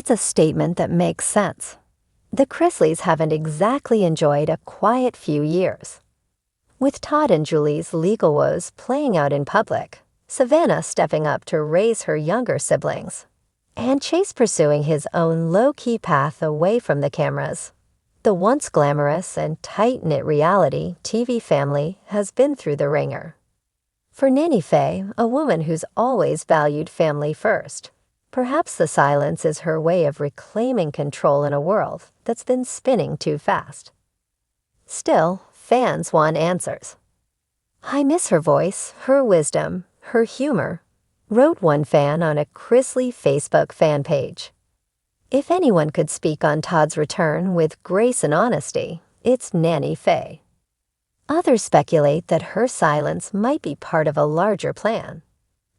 it's a statement that makes sense. The Chrisleys haven't exactly enjoyed a quiet few years. With Todd and Julie's legal woes playing out in public, Savannah stepping up to raise her younger siblings, and Chase pursuing his own low-key path away from the cameras, the once glamorous and tight-knit reality TV family has been through the ringer. For Nanny Faye, a woman who's always valued family first, perhaps the silence is her way of reclaiming control in a world that's been spinning too fast. Still, fans want answers. "I miss her voice, her wisdom, her humor," wrote one fan on a Chrisley Facebook fan page. If anyone could speak on Todd's return with grace and honesty, it's Nanny Faye. Others speculate that her silence might be part of a larger plan.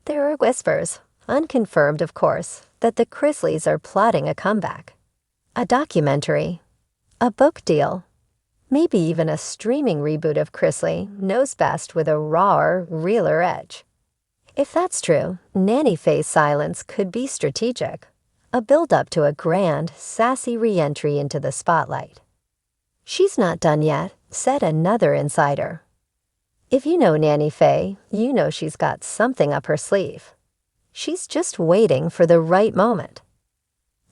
There are whispers, unconfirmed of course, that the Chrisleys are plotting a comeback. A documentary, a book deal, maybe even a streaming reboot of Chrisley Knows Best with a rawer, realer edge. If that's true, Nanny Faye's silence could be strategic, a build-up to a grand, sassy re-entry into the spotlight. "She's not done yet," said another insider. If you know Nanny Faye, you know she's got something up her sleeve. She's just waiting for the right moment.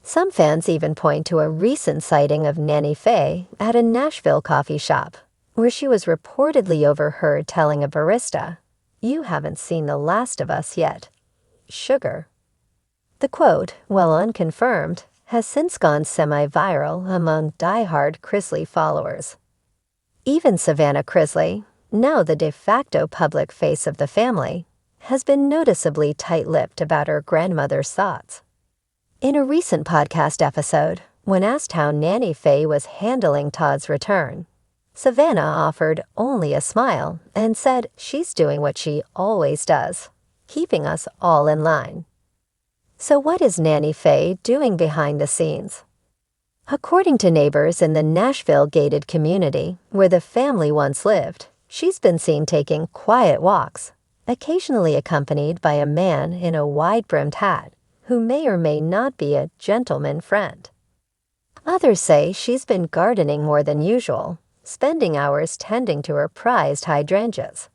Some fans even point to a recent sighting of Nanny Faye at a Nashville coffee shop, where she was reportedly overheard telling a barista, "You haven't seen the last of us yet. Sugar." The quote, while unconfirmed, has since gone semi-viral among die-hard Chrisley followers. Even Savannah Chrisley, now the de facto public face of the family, has been noticeably tight-lipped about her grandmother's thoughts. In a recent podcast episode, when asked how Nanny Faye was handling Todd's return, Savannah offered only a smile and said she's doing what she always does, keeping us all in line. So what is Nanny Faye doing behind the scenes? According to neighbors in the Nashville gated community where the family once lived, she's been seen taking quiet walks, occasionally accompanied by a man in a wide-brimmed hat who may or may not be a gentleman friend. Others say she's been gardening more than usual, spending hours tending to her prized hydrangeas.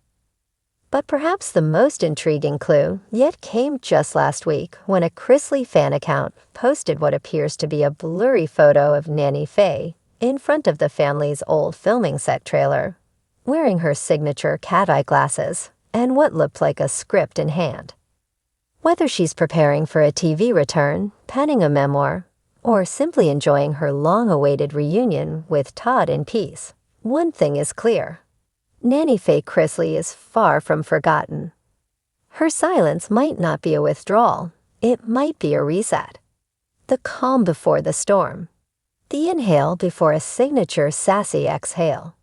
But perhaps the most intriguing clue yet came just last week when a Chrisley fan account posted what appears to be a blurry photo of Nanny Faye in front of the family's old filming set trailer, wearing her signature cat-eye glasses and what looked like a script in hand. Whether she's preparing for a TV return, penning a memoir, or simply enjoying her long-awaited reunion with Todd in peace, one thing is clear. Nanny Faye Chrisley is far from forgotten. Her silence might not be a withdrawal, it might be a reset. The calm before the storm. The inhale before a signature sassy exhale.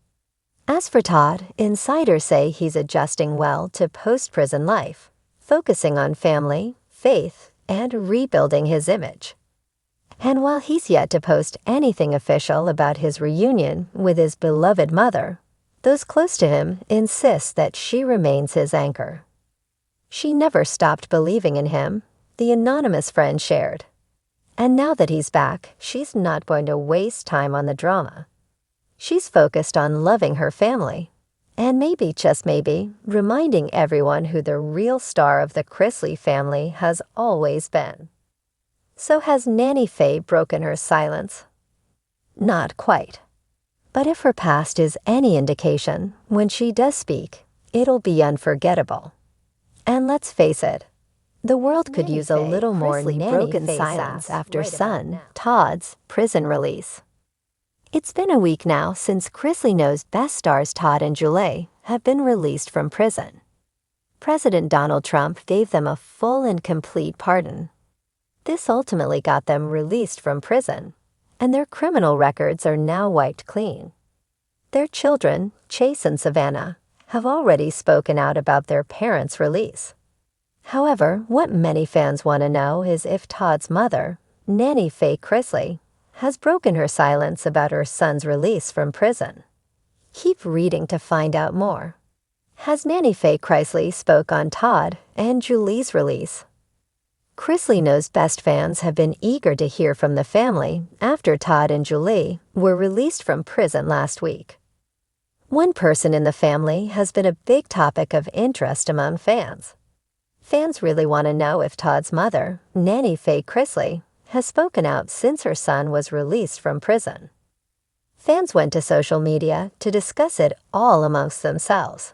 As for Todd, insiders say he's adjusting well to post-prison life, focusing on family, faith, and rebuilding his image. And while he's yet to post anything official about his reunion with his beloved mother, those close to him insist that she remains his anchor. She never stopped believing in him, the anonymous friend shared. And now that he's back, she's not going to waste time on the drama. She's focused on loving her family, and maybe, just maybe, reminding everyone who the real star of the Chrisley family has always been. So has Nanny Faye broken her silence? Not quite. But if her past is any indication, when she does speak, it'll be unforgettable. And let's face it, the world could use a little more broken silence after son Todd's prison release. It's been a week now since Chrisley Knows Best stars Todd and Julie have been released from prison. President Donald Trump gave them a full and complete pardon. This ultimately got them released from prison, and their criminal records are now wiped clean. Their children, Chase and Savannah, have already spoken out about their parents' release. However, what many fans want to know is if Todd's mother, Nanny Faye Chrisley, has broken her silence about her son's release from prison. Keep reading to find out more. Has Nanny Faye Chrisley spoke on Todd and Julie's release? Chrisley Knows Best fans have been eager to hear from the family after Todd and Julie were released from prison last week. One person in the family has been a big topic of interest among fans. Fans really want to know if Todd's mother, Nanny Faye Chrisley, has spoken out since her son was released from prison. Fans went to social media to discuss it all amongst themselves.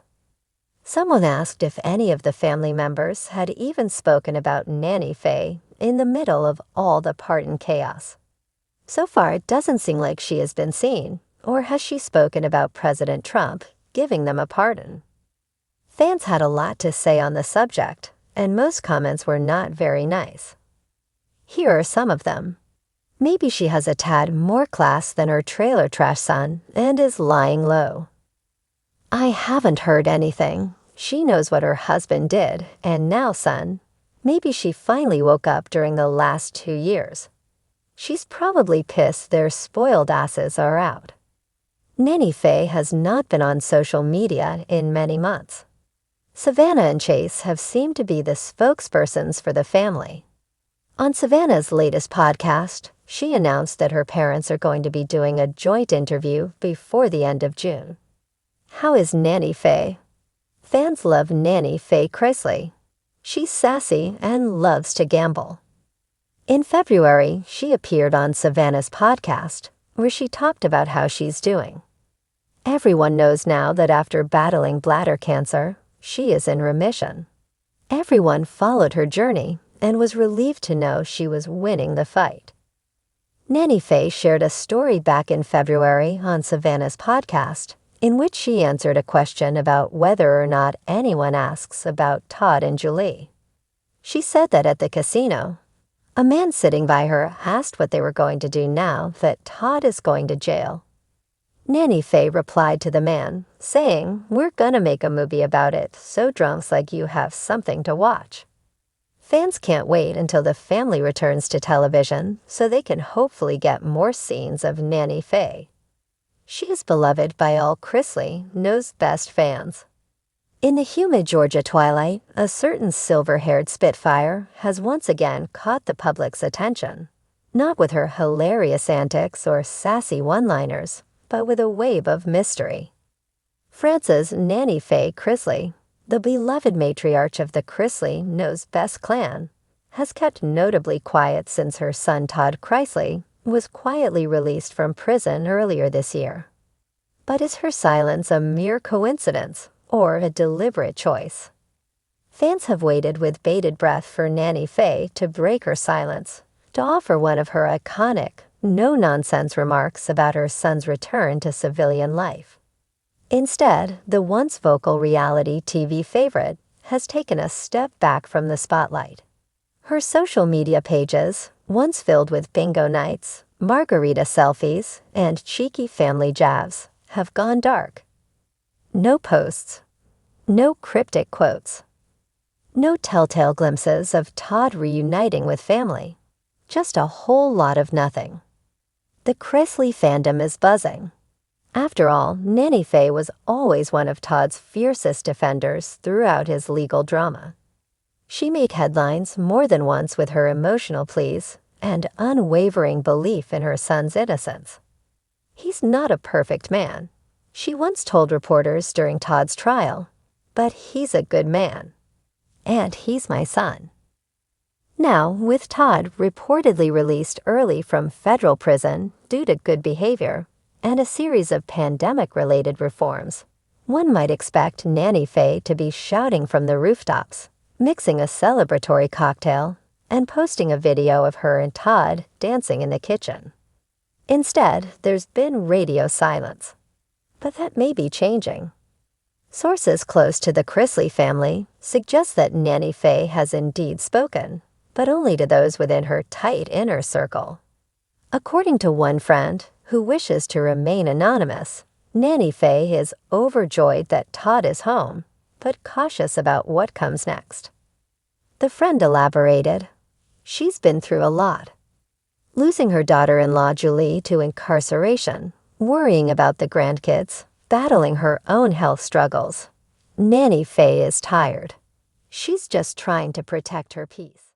Someone asked if any of the family members had even spoken about Nanny Faye in the middle of all the pardon chaos. So far, it doesn't seem like she has been seen, or has she spoken about President Trump giving them a pardon. Fans had a lot to say on the subject, and most comments were not very nice. Here are some of them. Maybe she has a tad more class than her trailer trash son and is lying low. I haven't heard anything. She knows what her husband did, and now, son, maybe she finally woke up during the last 2 years. She's probably pissed their spoiled asses are out. Nanny Faye has not been on social media in many months. Savannah and Chase have seemed to be the spokespersons for the family. On Savannah's latest podcast, she announced that her parents are going to be doing a joint interview before the end of June. How is Nanny Faye? Fans love Nanny Faye Chrisley. She's sassy and loves to gamble. In February, she appeared on Savannah's podcast, where she talked about how she's doing. Everyone knows now that after battling bladder cancer, she is in remission. Everyone followed her journey and was relieved to know she was winning the fight. Nanny Faye shared a story back in February on Savannah's podcast, in which she answered a question about whether or not anyone asks about Todd and Julie. She said that at the casino, a man sitting by her asked what they were going to do now that Todd is going to jail. Nanny Faye replied to the man, saying, "We're gonna make a movie about it, so drunks like you have something to watch." Fans can't wait until the family returns to television so they can hopefully get more scenes of Nanny Faye. She is beloved by all Chrisley Knows Best fans. In the humid Georgia twilight, a certain silver-haired Spitfire has once again caught the public's attention, not with her hilarious antics or sassy one-liners, but with a wave of mystery. France's Nanny Faye Chrisley, the beloved matriarch of the Chrisley Knows Best clan, has kept notably quiet since her son Todd Chrisley was quietly released from prison earlier this year. But is her silence a mere coincidence or a deliberate choice? Fans have waited with bated breath for Nanny Faye to break her silence, to offer one of her iconic, no-nonsense remarks about her son's return to civilian life. Instead, the once vocal reality TV favorite has taken a step back from the spotlight. Her social media pages, once filled with bingo nights, margarita selfies, and cheeky family jabs, have gone dark. No posts, no cryptic quotes, no telltale glimpses of Todd reuniting with family, just a whole lot of nothing. The Chrisley fandom is buzzing. After all, Nanny Faye was always one of Todd's fiercest defenders throughout his legal drama. She made headlines more than once with her emotional pleas and unwavering belief in her son's innocence. He's not a perfect man, she once told reporters during Todd's trial, but he's a good man. And he's my son. Now, with Todd reportedly released early from federal prison due to good behavior and a series of pandemic-related reforms, one might expect Nanny Faye to be shouting from the rooftops, mixing a celebratory cocktail, and posting a video of her and Todd dancing in the kitchen. Instead, there's been radio silence. But that may be changing. Sources close to the Chrisley family suggest that Nanny Faye has indeed spoken, but only to those within her tight inner circle. According to one friend, who wishes to remain anonymous, Nanny Faye is overjoyed that Todd is home, but cautious about what comes next. The friend elaborated, "She's been through a lot. Losing her daughter-in-law Julie to incarceration, worrying about the grandkids, battling her own health struggles. Nanny Faye is tired. She's just trying to protect her peace."